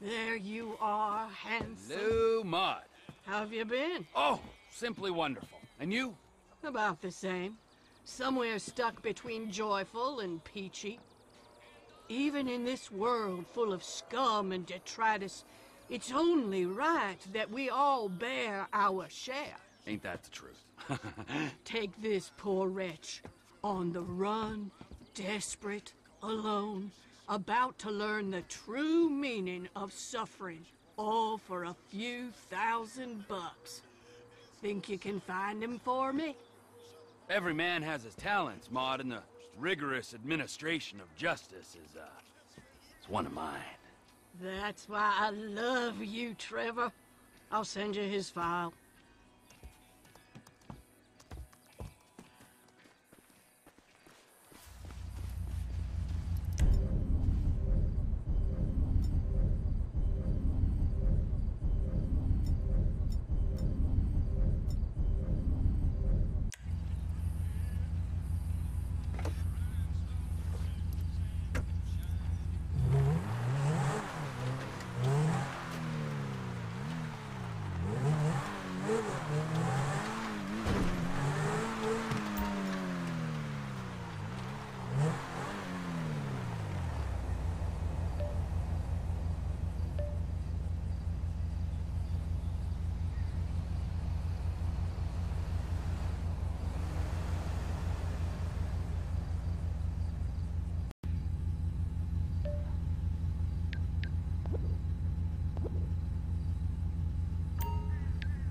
There you are, handsome. Hello, Maude. How have you been? Oh, simply wonderful. And you? About the same. Somewhere stuck between joyful and peachy. Even in this world full of scum and detritus, it's only right that we all bear our share. Ain't that the truth? Take this poor wretch, on the run, desperate, alone, about to learn the true meaning of suffering, all for a few $1,000. Think you can find him for me? Every man has his talents, Maude, and the rigorous administration of justice is one of mine. That's why I love you, Trevor. I'll send you his file.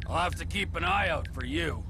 I'll have to keep an eye out for you.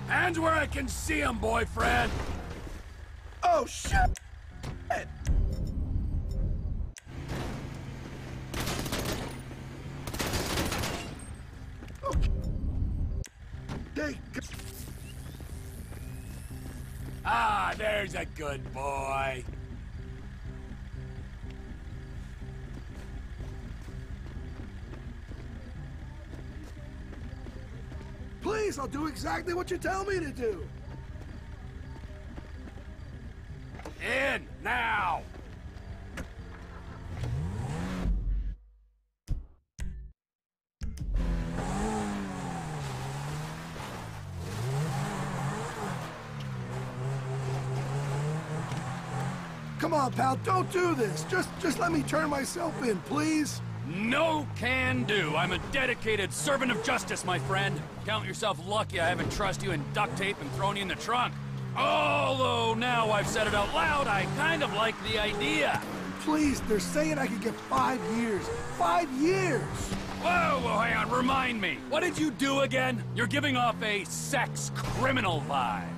Hands where I can see 'em, boyfriend! Oh, shit! Okay. Ah, there's a good boy. Please, I'll do exactly what you tell me to do. In, now! Come on, pal, don't do this. Just let me turn myself in, please. No can do. I'm a dedicated servant of justice, my friend. Count yourself lucky I haven't trussed you in duct tape and thrown you in the trunk. Although now I've said it out loud, I kind of like the idea. Please, they're saying I could get 5 years. 5 years! Whoa, hang on, remind me. What did you do again? You're giving off a sex criminal vibe.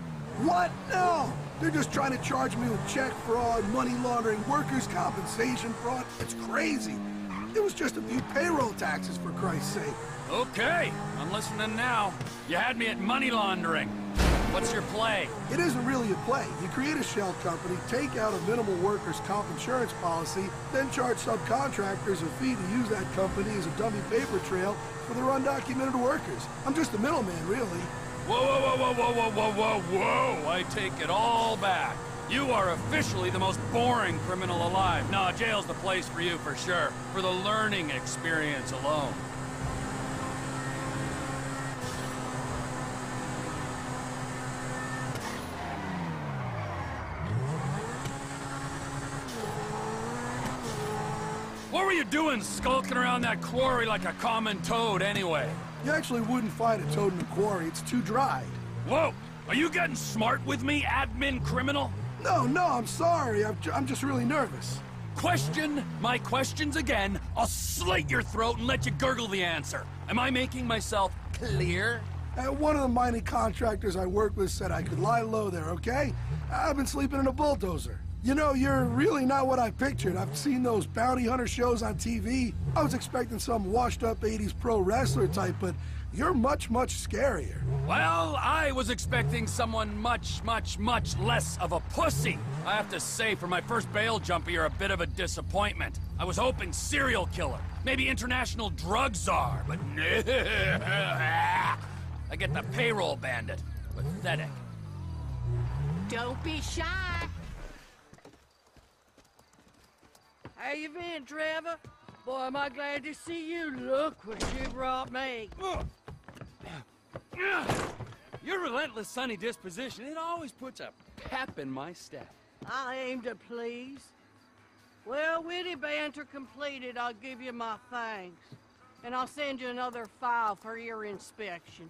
What? No! They're just trying to charge me with check fraud, money laundering, workers' compensation fraud. It's crazy. It was just a few payroll taxes, for Christ's sake. Okay, I'm listening now. You had me at money laundering. What's your play? It isn't really a play. You create a shell company, take out a minimal workers' comp insurance policy, then charge subcontractors a fee to use that company as a dummy paper trail for their undocumented workers. I'm just a middleman, really. Whoa, whoa, whoa, whoa, whoa, whoa, whoa, whoa, whoa! I take it all back. You are officially the most boring criminal alive. No, jail's the place for you for sure. For the learning experience alone. What were you doing skulking around that quarry like a common toad anyway? You actually wouldn't find a toad in a quarry. It's too dry. Whoa! Are you getting smart with me, admin criminal? No, I'm sorry. I'm just really nervous. Question my questions again. I'll slit your throat and let you gurgle the answer. Am I making myself clear? One of the mining contractors I work with said I could lie low there, okay? I've been sleeping in a bulldozer. You know, you're really not what I pictured. I've seen those bounty hunter shows on TV. I was expecting some washed-up 80s pro wrestler type, but you're much, much scarier. Well, I was expecting someone much, much, much less of a pussy. I have to say, for my first bail jumper, you're a bit of a disappointment. I was hoping serial killer, maybe international drug czar, but no. I get the payroll bandit. Pathetic. Don't be shy. How you been, Trevor? Boy, am I glad to see you. Look what you brought me. Your relentless sunny disposition, it always puts a pep in my step. I aim to please. Well, witty banter completed, I'll give you my thanks. And I'll send you another file for your inspection.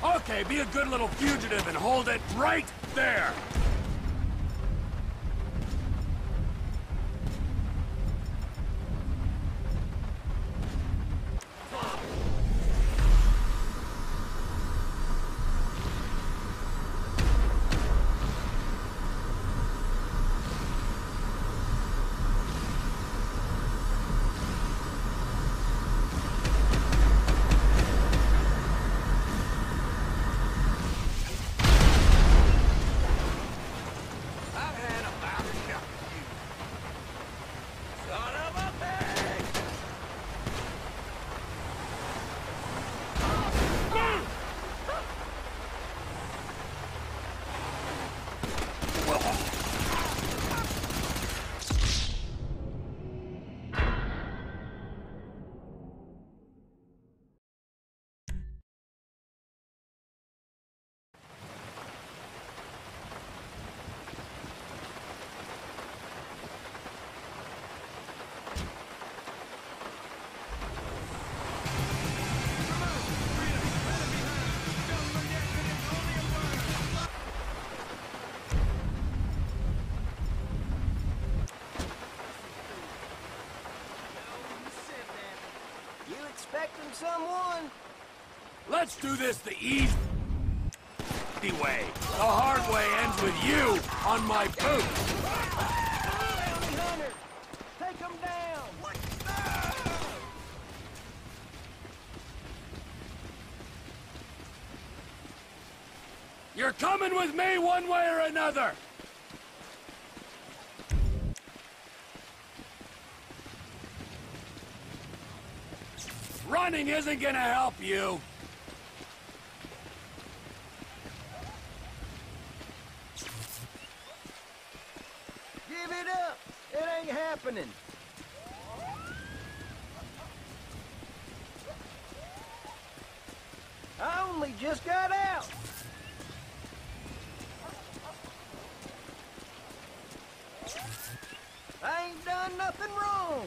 Okay, be a good little fugitive and hold it right there! Expecting someone? Let's do this the easy way. The hard way ends with you on my boot. Bounty hunter! Take him down! You're coming with me one way or another! Running isn't gonna help you. Give it up! It ain't happening! I only just got out! I ain't done nothing wrong!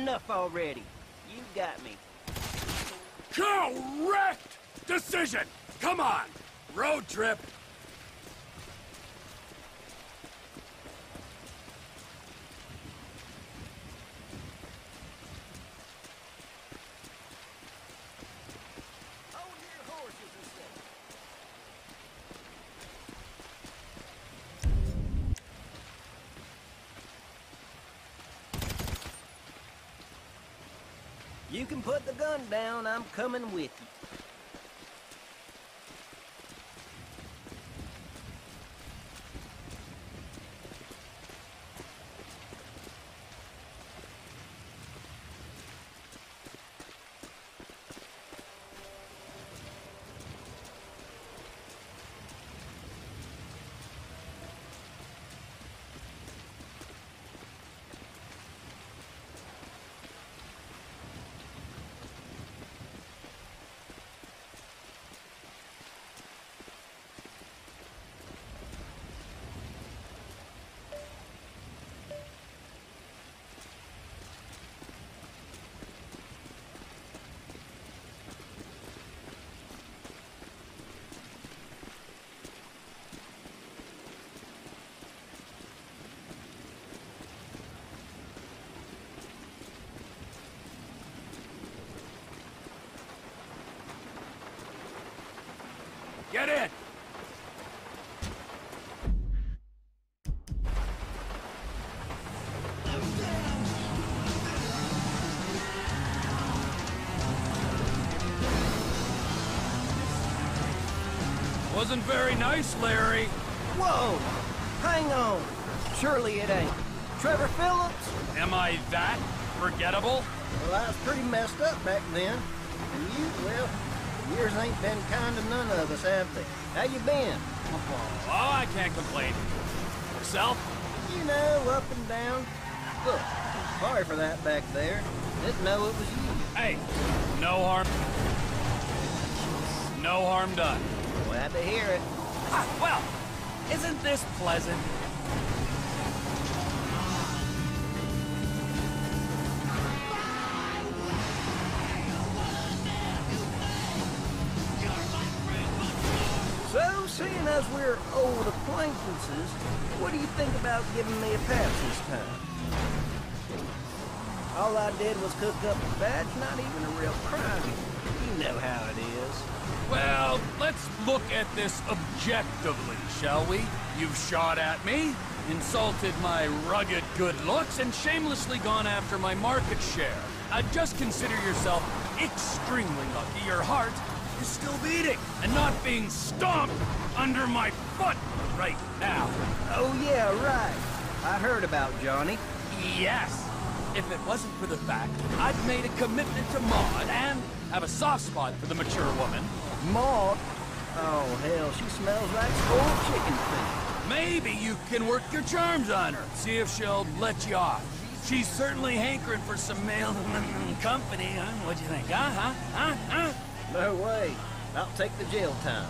enough already. You got me. Correct decision! Come on! Road trip! Hold your horses a second. You can put the gun down. I'm coming with you. Get in! Wasn't very nice, Larry. Whoa! Hang on. Surely it ain't. Trevor Phillips? Am I that forgettable? Well, I was pretty messed up back then. And you, well, years ain't been kind to none of us, have they? How you been? Oh, I can't complain. Yourself? You know, up and down. Look, sorry for that back there. Didn't know it was you. Hey, no harm. No harm done. Glad to hear it. Ah, well, isn't this pleasant? So, seeing as we're old acquaintances, what do you think about giving me a pass this time? All I did was cook up a badge, not even a real crime. You know how it is. Well, let's look at this objectively, shall we? You've shot at me, insulted my rugged good looks, and shamelessly gone after my market share. Just consider yourself extremely lucky your heart is still beating and not being stomped under my foot right now. Oh yeah, right. I heard about Johnny. Yes. If it wasn't for the fact I'd made a commitment to Maude and have a soft spot for the mature woman. Maude? Oh hell, she smells like spoiled chicken feet. Maybe you can work your charms on her, see if she'll let you off. She's certainly hankering for some male company, huh? What'd you think, huh? No way. I'll take the jail time.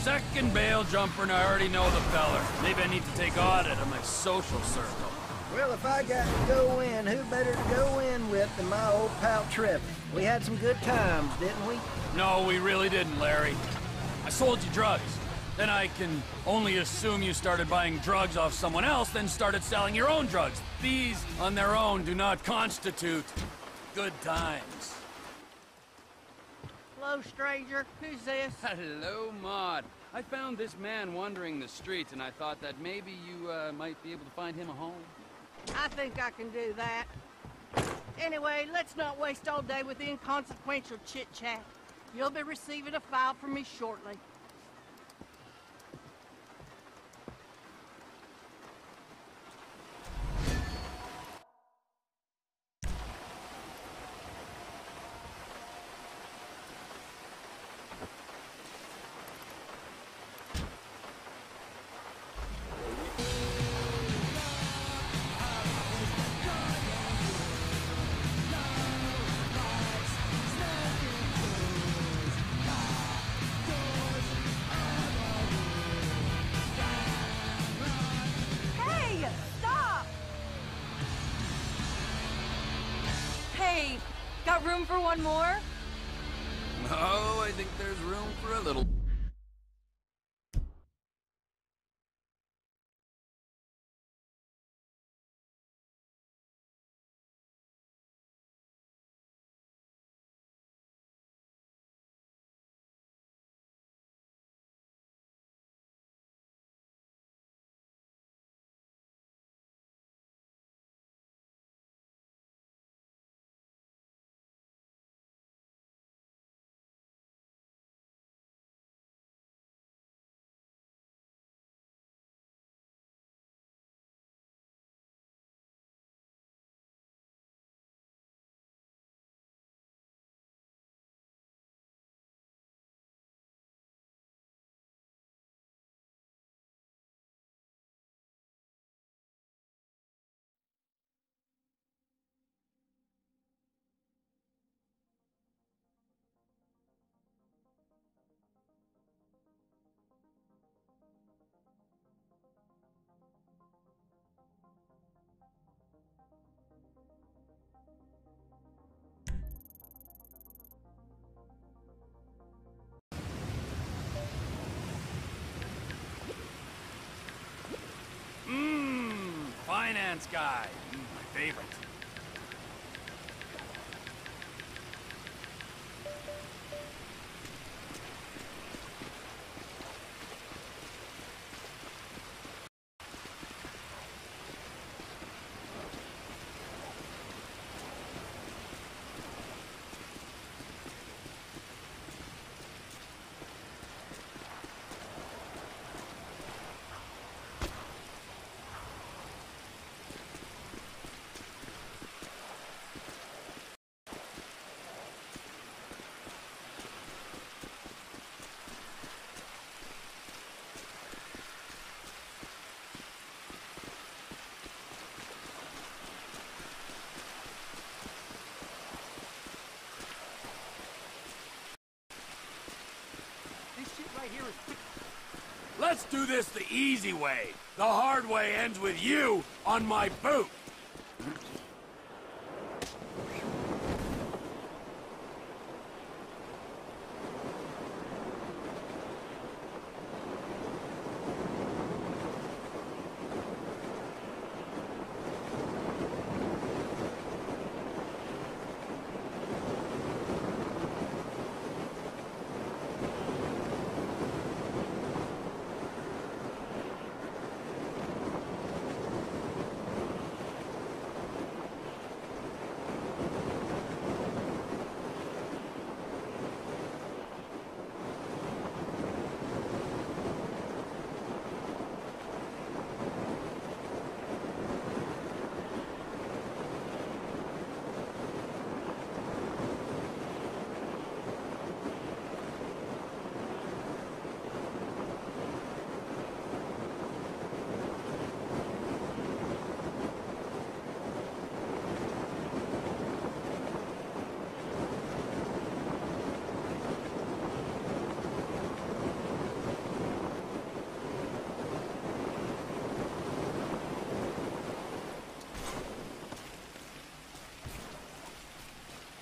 Second bail jumper, and I already know the feller. Maybe I need to take audit of my social circle. Well, if I got to go in, who better to go in with than my old pal Trevor? We had some good times, didn't we? No, we really didn't, Larry. I sold you drugs. Then I can only assume you started buying drugs off someone else, then started selling your own drugs. These, on their own, do not constitute good times. Hello, stranger. Who's this? Hello, Maude. I found this man wandering the streets, and I thought that maybe you might be able to find him a home. I think I can do that. Anyway, let's not waste all day with inconsequential chit-chat. You'll be receiving a file from me shortly. Got room for one more? Oh, I think there's room for a little. Finance guy. My favorite. Let's do this the easy way. The hard way ends with you on my boot.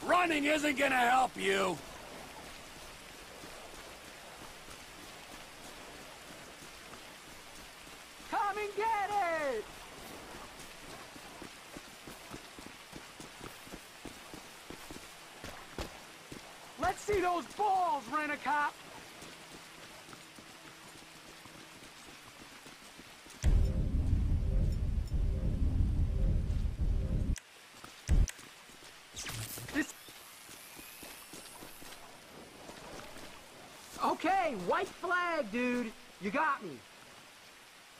Running isn't gonna help you. Come and get it! Let's see those balls, Rent-A-Cop! Okay, white flag, dude. You got me.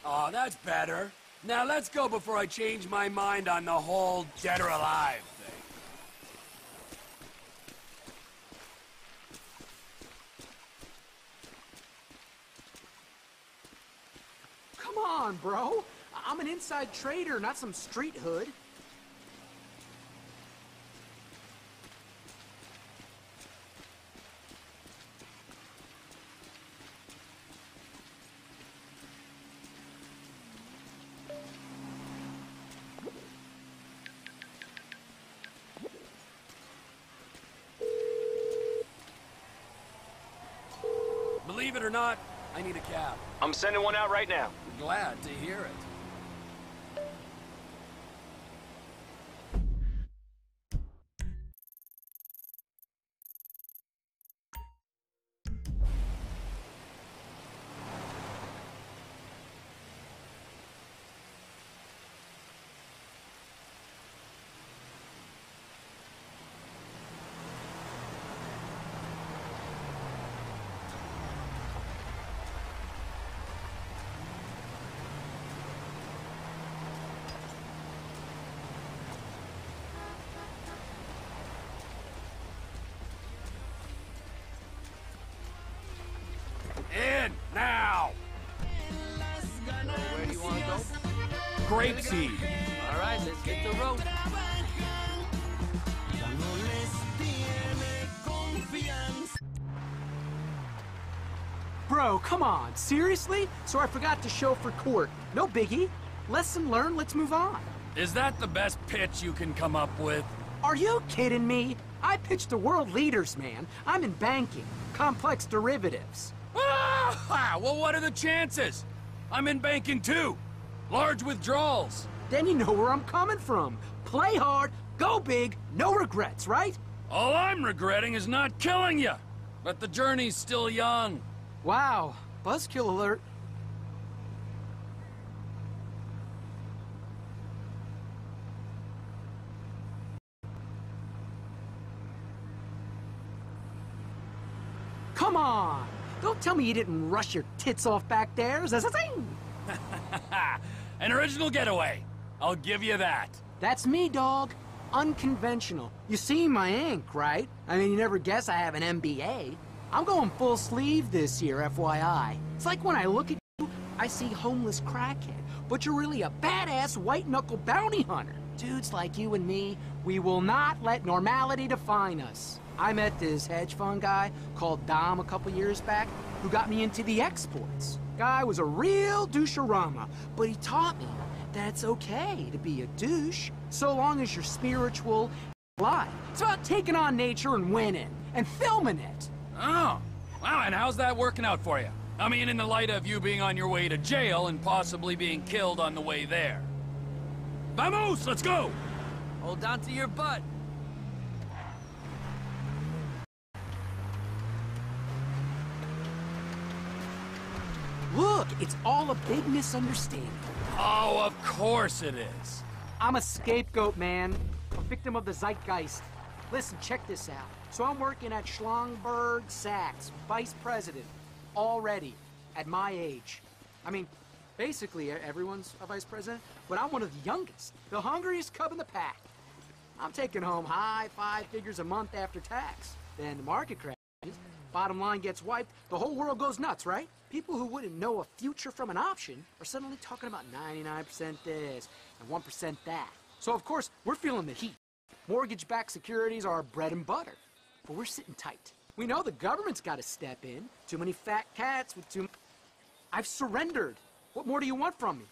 Oh, that's better. Now let's go before I change my mind on the whole dead or alive thing. Come on, bro. I'm an inside trader, not some street hood. Believe it or not, I need a cab. I'm sending one out right now. Glad to hear it. In now! Where do you want to go? Grapeseed. All right, let's hit the road. Bro, come on. Seriously? So I forgot to show for court. No biggie. Lesson learned, let's move on. Is that the best pitch you can come up with? Are you kidding me? I pitch to world leaders, man. I'm in banking. Complex derivatives. Ah! Well, what are the chances? I'm in banking too. Large withdrawals. Then you know where I'm coming from. Play hard, go big, no regrets, right? All I'm regretting is not killing you. But the journey's still young. Wow. Buzzkill alert. Come on! Don't tell me you didn't rush your tits off back there. Zing! An original getaway. I'll give you that. That's me, dog. Unconventional. You see my ink, right? I mean, you never guess I have an MBA. I'm going full sleeve this year, FYI. It's like when I look at you, I see homeless crackhead, but you're really a badass white-knuckle bounty hunter. Dudes like you and me, we will not let normality define us. I met this hedge fund guy called Dom a couple years back who got me into the exports. Guy was a real doucherama, but he taught me that it's okay to be a douche so long as you're spiritual and alive. It's about taking on nature and winning and filming it. Oh, wow, and how's that working out for you? I mean, in the light of you being on your way to jail and possibly being killed on the way there. Vamos, let's go! Hold on to your butt. Look, it's all a big misunderstanding. Oh, of course it is. I'm a scapegoat, man. A victim of the zeitgeist. Listen, check this out. So I'm working at Schlongberg Sachs, vice president, already, at my age. I mean, basically everyone's a vice president, but I'm one of the youngest, the hungriest cub in the pack. I'm taking home high 5 figures a month after tax. Then the market crashes, bottom line gets wiped, the whole world goes nuts, right? People who wouldn't know a future from an option are suddenly talking about 99% this and 1% that. So of course, we're feeling the heat. Mortgage-backed securities are our bread and butter. But we're sitting tight. We know the government's got to step in. Too many fat cats with too... I've surrendered. What more do you want from me?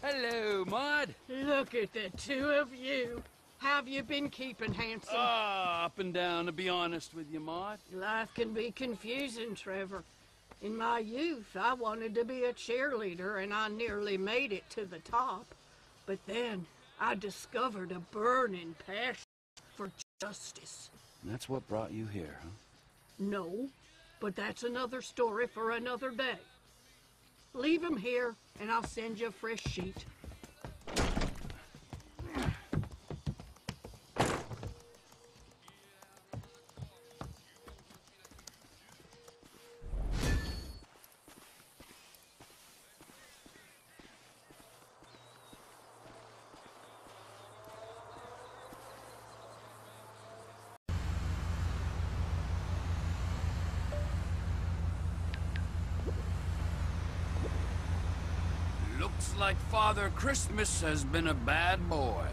Hello, Maude. Look at the two of you. Have you been keeping handsome? Up and down, to be honest with you, Maude. Life can be confusing, Trevor. In my youth, I wanted to be a cheerleader, and I nearly made it to the top. But then, I discovered a burning passion for justice. That's what brought you here, huh? No, but that's another story for another day. Leave him here, and I'll send you a fresh sheet. Looks like Father Christmas has been a bad boy.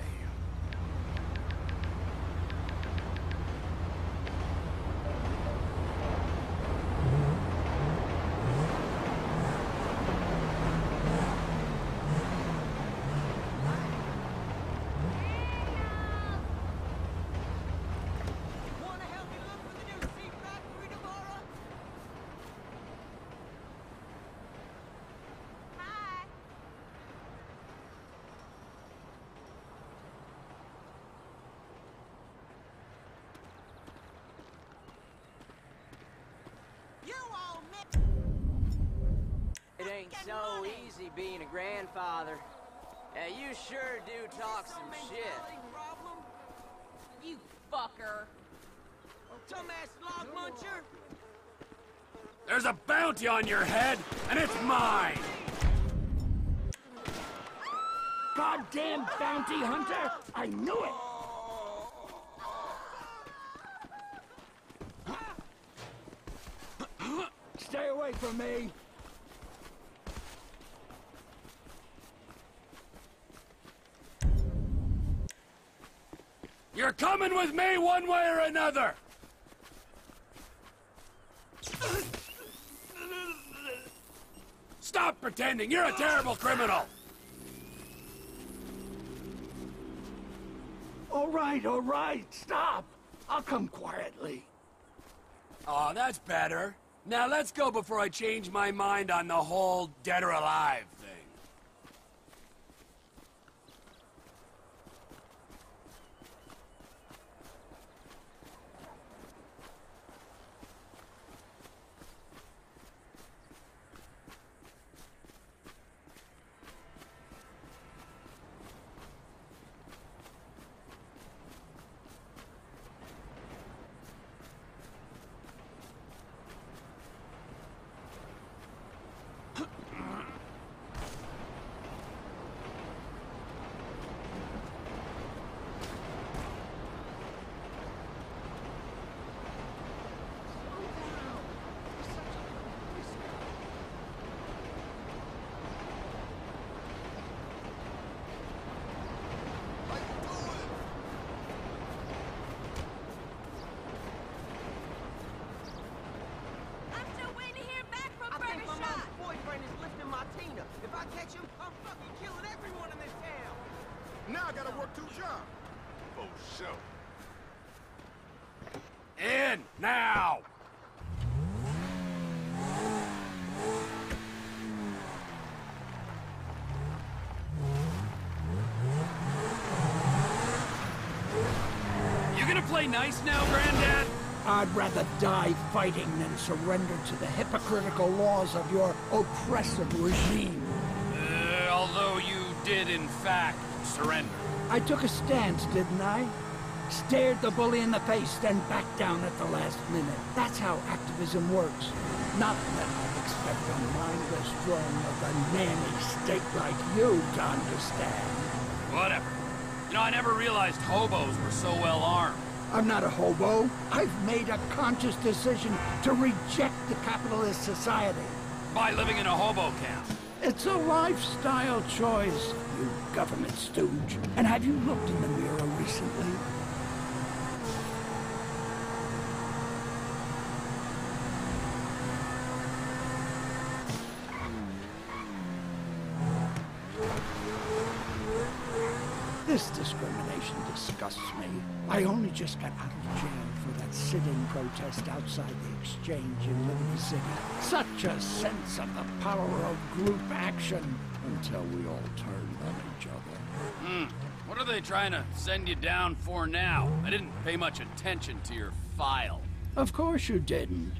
so easy being a grandfather. Yeah, you sure do talk some shit. You fucker. Dumbass log muncher. There's a bounty on your head, and it's mine! Goddamn bounty hunter! I knew it! Stay away from me! You're coming with me one way or another! Stop pretending! You're a terrible criminal! All right, stop! I'll come quietly. Oh, that's better. Now let's go before I change my mind on the whole dead or alive thing. Now I gotta work two jobs. For sure. In, now! You gonna play nice now, Granddad? I'd rather die fighting than surrender to the hypocritical laws of your oppressive regime. Although you did, in fact, surrender. I took a stance, didn't I? Stared the bully in the face, then backed down at the last minute. That's how activism works. Not that I expect a mindless drone of a nanny state like you to understand. Whatever. You know, I never realized hobos were so well armed. I'm not a hobo. I've made a conscious decision to reject the capitalist society. By living in a hobo camp. It's a lifestyle choice, you government stooge. And have you looked in the mirror recently? This discrimination disgusts me. I only just got out of jail for that sit-in protest outside the exchange in Liberty City. Such a sense of the power of group action until we all turned on each other. What are they trying to send you down for now? I didn't pay much attention to your file. Of course you didn't.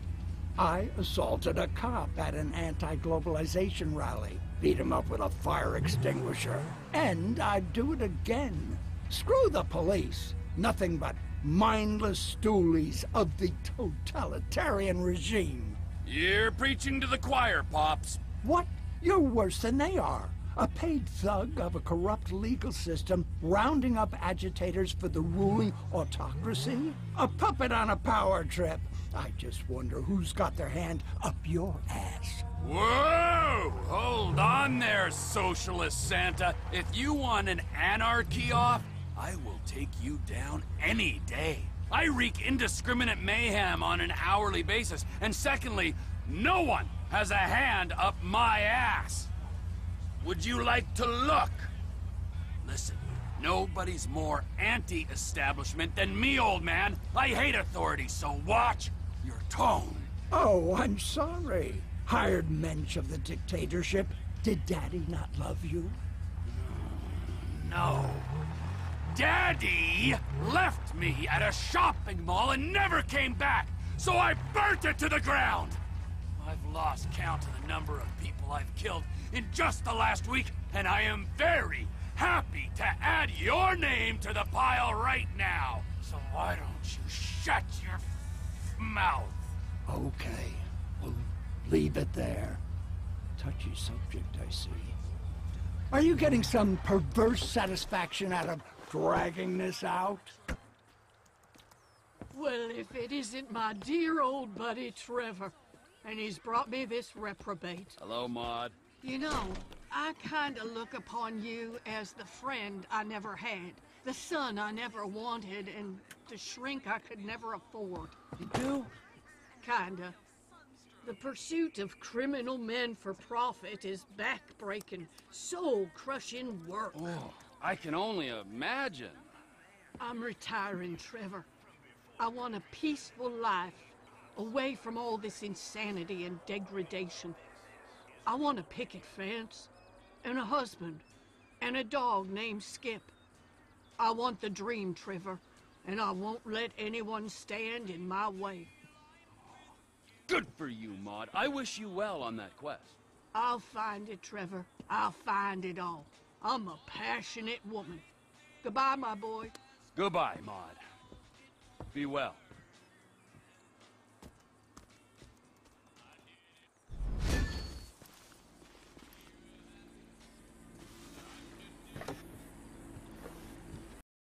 I assaulted a cop at an anti-globalization rally. Beat him up with a fire extinguisher. And I'd do it again. Screw the police. Nothing but mindless stoolies of the totalitarian regime. You're preaching to the choir, Pops. What? You're worse than they are. A paid thug of a corrupt legal system rounding up agitators for the ruling autocracy? A puppet on a power trip. I just wonder who's got their hand up your ass. Whoa! Hold on there, Socialist Santa. If you want an anarchy off, I will take you down any day. I wreak indiscriminate mayhem on an hourly basis. And secondly, no one has a hand up my ass. Would you like to look? Listen, nobody's more anti-establishment than me, old man. I hate authority, so watch your tone. Oh, I'm sorry. Hired mensch of the dictatorship. Did Daddy not love you? No. Daddy left me at a shopping mall and never came back, so I burnt it to the ground. I've lost count of the number of people I've killed in just the last week, and I am very happy to add your name to the pile right now. So why don't you shut your mouth? Okay, we'll leave it there. Touchy subject, I see. Are you getting some perverse satisfaction out of dragging this out? Well, if it isn't my dear old buddy Trevor, and he's brought me this reprobate. Hello, Maude. You know, I kinda look upon you as the friend I never had, the son I never wanted, and the shrink I could never afford. You do? Kinda. The pursuit of criminal men for profit is back-breaking, soul-crushing work. Oh, I can only imagine. I'm retiring, Trevor. I want a peaceful life, away from all this insanity and degradation. I want a picket fence, and a husband, and a dog named Skip. I want the dream, Trevor, and I won't let anyone stand in my way. Good for you, Maude. I wish you well on that quest. I'll find it, Trevor. I'll find it all. I'm a passionate woman. Goodbye, my boy. Goodbye, Maude. Be well.